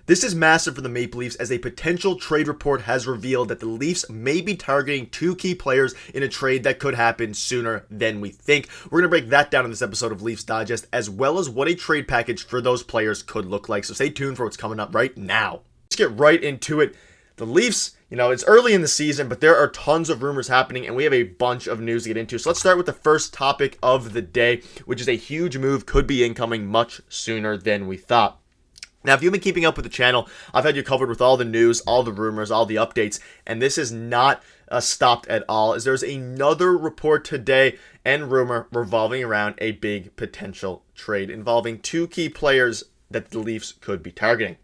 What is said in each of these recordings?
This is massive for the Maple Leafs as a potential trade report has revealed that the Leafs may be targeting two key players in a trade that could happen sooner than we think. We're going to break that down in this episode of Leafs Digest, as well as what a trade package for those players could look like. So stay tuned for what's coming up right now. Let's get right into it. The Leafs, it's early in the season, but there are tons of rumors happening, and we have a bunch of news to get into. So let's start with the first topic of the day, which is a huge move could be incoming much sooner than we thought. Now, if you've been keeping up with the channel, I've had you covered with all the news, all the rumors, all the updates, and this is not stopped at all, as there's another report today and rumor revolving around a big potential trade involving two key players that the Leafs could be targeting.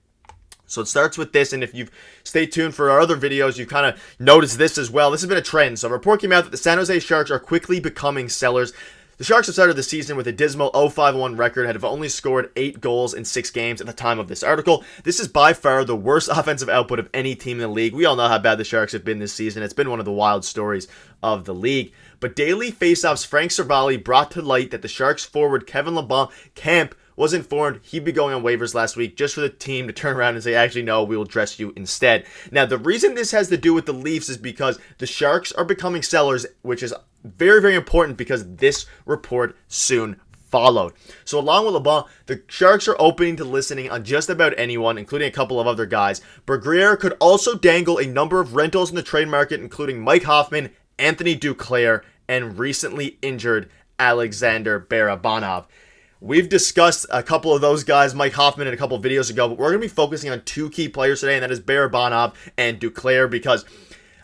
So it starts with this, and if you've stayed tuned for our other videos, you've kind of noticed this as well. This has been a trend. So a report came out that the San Jose Sharks are quickly becoming sellers. The Sharks have started the season with a dismal 0-5-1 record, have only scored 8 goals in 6 games at the time of this article. This is by far the worst offensive output of any team in the league. We all know how bad the Sharks have been this season. It's been one of the wild stories of the league. But Daily Faceoff's Frank Cervalli brought to light that the Sharks forward Kevin Labanc was informed he'd be going on waivers last week just for the team to turn around and say, actually, no, we will dress you instead. Now, the reason this has to do with the Leafs is because the Sharks are becoming sellers, which is very, very important because this report soon followed. So along with LeBlanc, the Sharks are open to listening on just about anyone, including a couple of other guys. Bergerier could also dangle a number of rentals in the trade market, including Mike Hoffman, Anthony Duclair, and recently injured Alexander Barabanov. We've discussed a couple of those guys, Mike Hoffman, in a couple of videos ago, but we're going to be focusing on two key players today, and that is Barabanov and Duclair, because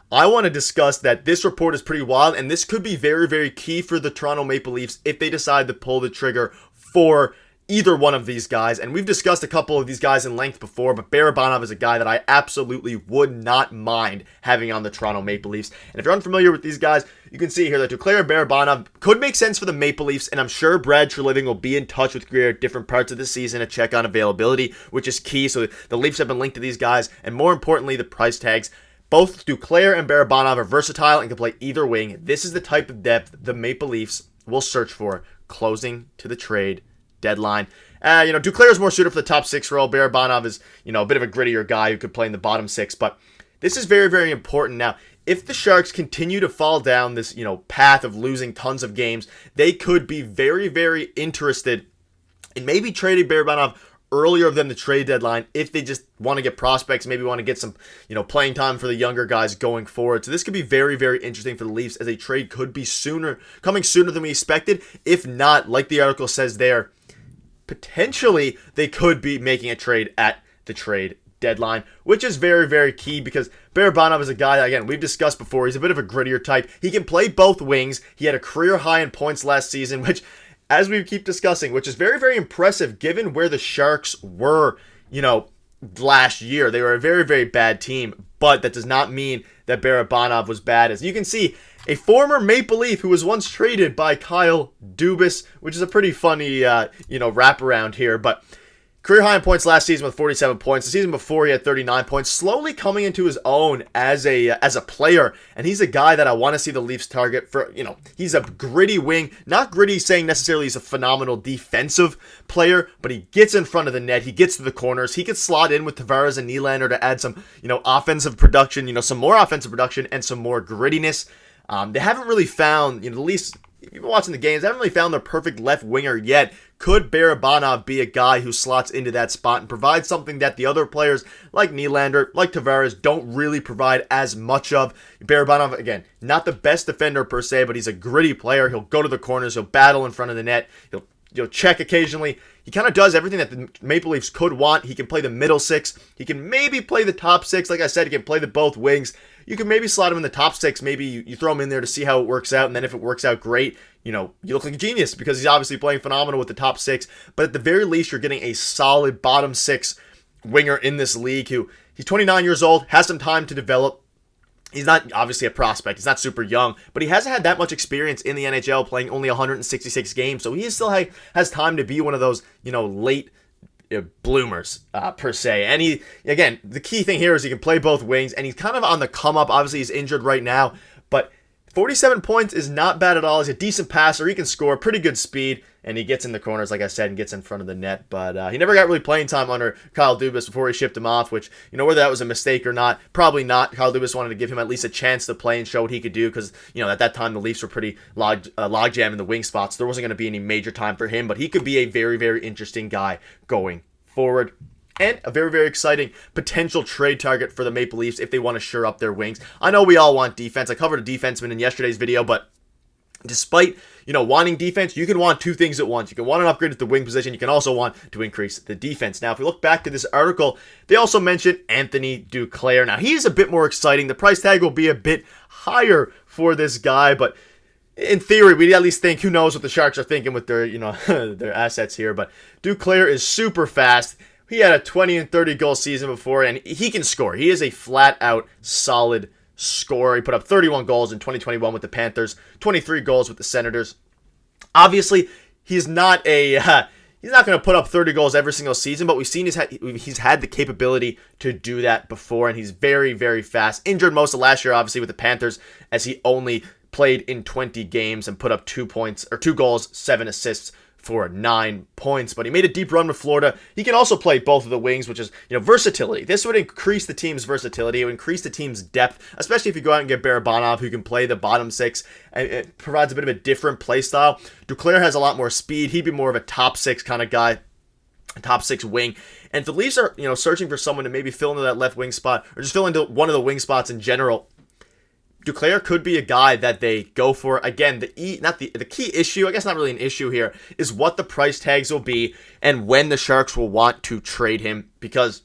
I want to discuss that this report is pretty wild, and this could be very, very key for the Toronto Maple Leafs if they decide to pull the trigger for either one of these guys. And we've discussed a couple of these guys in length before, but Barabanov is a guy that I absolutely would not mind having on the Toronto Maple Leafs. And if you're unfamiliar with these guys, you can see here that Duclair and Barabanov could make sense for the Maple Leafs, and I'm sure Brad Treliving will be in touch with Greer at different parts of the season to check on availability, which is key. So the Leafs have been linked to these guys, and more importantly, the price tags. Both Duclair and Barabanov are versatile and can play either wing. This is the type of depth the Maple Leafs will search for closing to the trade deadline. Duclair is more suited for the top 6 role. Barabanov is, a bit of a grittier guy who could play in the bottom 6. But this is very, very important. Now, if the Sharks continue to fall down this, path of losing tons of games, they could be very, very interested in maybe trading Barabanov earlier than the trade deadline if they just want to get prospects, maybe want to get some, playing time for the younger guys going forward. So this could be very, very interesting for the Leafs, as a trade could be coming sooner than we expected. If not, like the article says there, potentially they could be making a trade at the trade deadline, which is very, very key because Barabanov is a guy that, again, we've discussed before. He's a bit of a grittier type. He can play both wings. He had a career high in points last season, which, as we keep discussing, which is very, very impressive given where the Sharks were, last year. They were a very, very bad team, but that does not mean that Barabanov was bad. As you can see, a former Maple Leaf who was once traded by Kyle Dubas, which is a pretty funny, wraparound here, but career high in points last season with 47 points. The season before he had 39 points, slowly coming into his own as a player. And he's a guy that I want to see the Leafs target for, he's a gritty wing. Not gritty saying necessarily he's a phenomenal defensive player, but he gets in front of the net. He gets to the corners. He could slot in with Tavares and Nylander to add some, offensive production, some more offensive production and some more grittiness. They haven't really found, the Leafs, if you've been watching the games, they haven't really found their perfect left winger yet. Could Barabanov be a guy who slots into that spot and provide something that the other players like Nylander, like Tavares, don't really provide as much of? Barabanov, again, not the best defender per se, but he's a gritty player. He'll go to the corners. He'll battle in front of the net. He'll check occasionally. He kind of does everything that the Maple Leafs could want. He can play the middle 6. He can maybe play the top 6. Like I said, he can play the both wings. You can maybe slot him in the top 6. Maybe you throw him in there to see how it works out. And then if it works out great, you look like a genius because he's obviously playing phenomenal with the top 6. But at the very least, you're getting a solid bottom 6 winger in this league who, he's 29 years old, has some time to develop. He's not obviously a prospect. He's not super young, but he hasn't had that much experience in the NHL, playing only 166 games. So he still has time to be one of those, late bloomers per se. And he, again, the key thing here is he can play both wings, and he's kind of on the come up. Obviously, he's injured right now, but 47 points is not bad at all. He's a decent passer. He can score, pretty good speed, and he gets in the corners, like I said, and gets in front of the net. But he never got really playing time under Kyle Dubas before he shipped him off, which, whether that was a mistake or not, probably not. Kyle Dubas wanted to give him at least a chance to play and show what he could do because, at that time the Leafs were pretty logjam in the wing spots. There wasn't going to be any major time for him, but he could be a very, very interesting guy going forward. And a very, very exciting potential trade target for the Maple Leafs if they want to shore up their wings. I know we all want defense. I covered a defenseman in yesterday's video, but despite, wanting defense, you can want two things at once. You can want an upgrade at the wing position. You can also want to increase the defense. Now, if we look back to this article, they also mentioned Anthony Duclair. Now, he's a bit more exciting. The price tag will be a bit higher for this guy, but in theory, we at least think, who knows what the Sharks are thinking with their, their assets here. But Duclair is super fast. He had a 20 and 30 goal season before, and he can score. He is a flat-out solid scorer. He put up 31 goals in 2021 with the Panthers, 23 goals with the Senators. Obviously, he's not going to put up 30 goals every single season, but we've seen he's had the capability to do that before, and he's very, very fast. Injured most of last year, obviously, with the Panthers, as he only played in 20 games and put up 2 goals, 7 assists for 9 points, but he made a deep run with Florida. He can also play both of the wings, which is, versatility. This would increase the team's versatility. It would increase the team's depth, especially if you go out and get Barabanov, who can play the bottom six. It provides a bit of a different play style. Duclair has a lot more speed. He'd be more of a top six kind of guy, a top six wing. And if the Leafs are, searching for someone to maybe fill into that left wing spot, or just fill into one of the wing spots in general, Duclair could be a guy that they go for. Again, the key issue, I guess not really an issue here, is what the price tags will be and when the Sharks will want to trade him. Because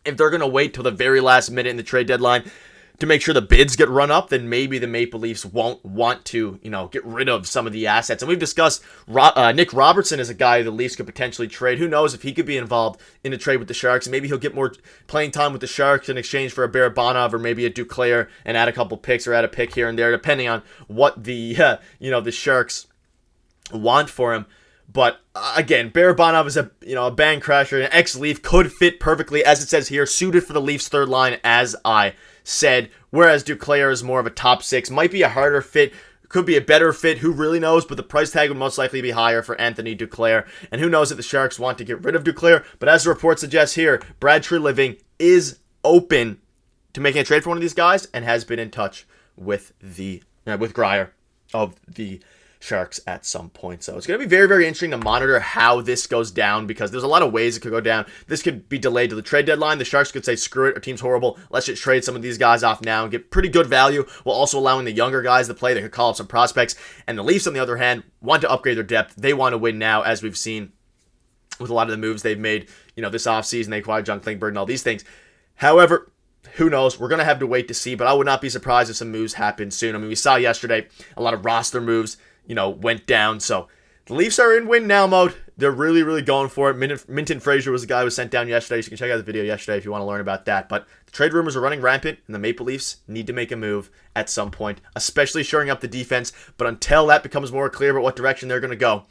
if they're going to wait till the very last minute in the trade deadline to make sure the bids get run up, then maybe the Maple Leafs won't want to, get rid of some of the assets. And we've discussed Nick Robertson as a guy the Leafs could potentially trade. Who knows if he could be involved in a trade with the Sharks. Maybe he'll get more playing time with the Sharks in exchange for a Barabanov or maybe a Duclair and add a couple picks or add a pick here and there, depending on what the, the Sharks want for him. But again, Barabanov is a bang crasher, an ex-Leaf, could fit perfectly, as it says here, suited for the Leafs' third line, as I said. Whereas Duclair is more of a top six, might be a harder fit, could be a better fit, who really knows, but the price tag would most likely be higher for Anthony Duclair. And who knows if the Sharks want to get rid of Duclair. But as the report suggests here, Brad Treliving is open to making a trade for one of these guys and has been in touch with with Grier of the Sharks at some point. So it's going to be very, very interesting to monitor how this goes down, because there's a lot of ways it could go down. This could be delayed to the trade deadline. The Sharks could say, screw it, our team's horrible, let's just trade some of these guys off now and get pretty good value, while also allowing the younger guys to play. They could call up some prospects. And the Leafs, on the other hand, want to upgrade their depth. They want to win now, as we've seen with a lot of the moves they've made, this offseason. They acquired John Klingberg and all these things. However, who knows? We're going to have to wait to see, but I would not be surprised if some moves happen soon. I mean, we saw yesterday a lot of roster moves went down. So the Leafs are in win now mode. They're really, really going for it. Minton Fraser was the guy who was sent down yesterday. So you can check out the video yesterday if you want to learn about that. But the trade rumors are running rampant, and the Maple Leafs need to make a move at some point, especially shoring up the defense. But until that becomes more clear about what direction they're going to go,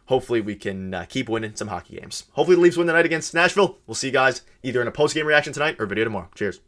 hopefully we can keep winning some hockey games. Hopefully the Leafs win tonight against Nashville. We'll see you guys either in a post-game reaction tonight or video tomorrow. Cheers.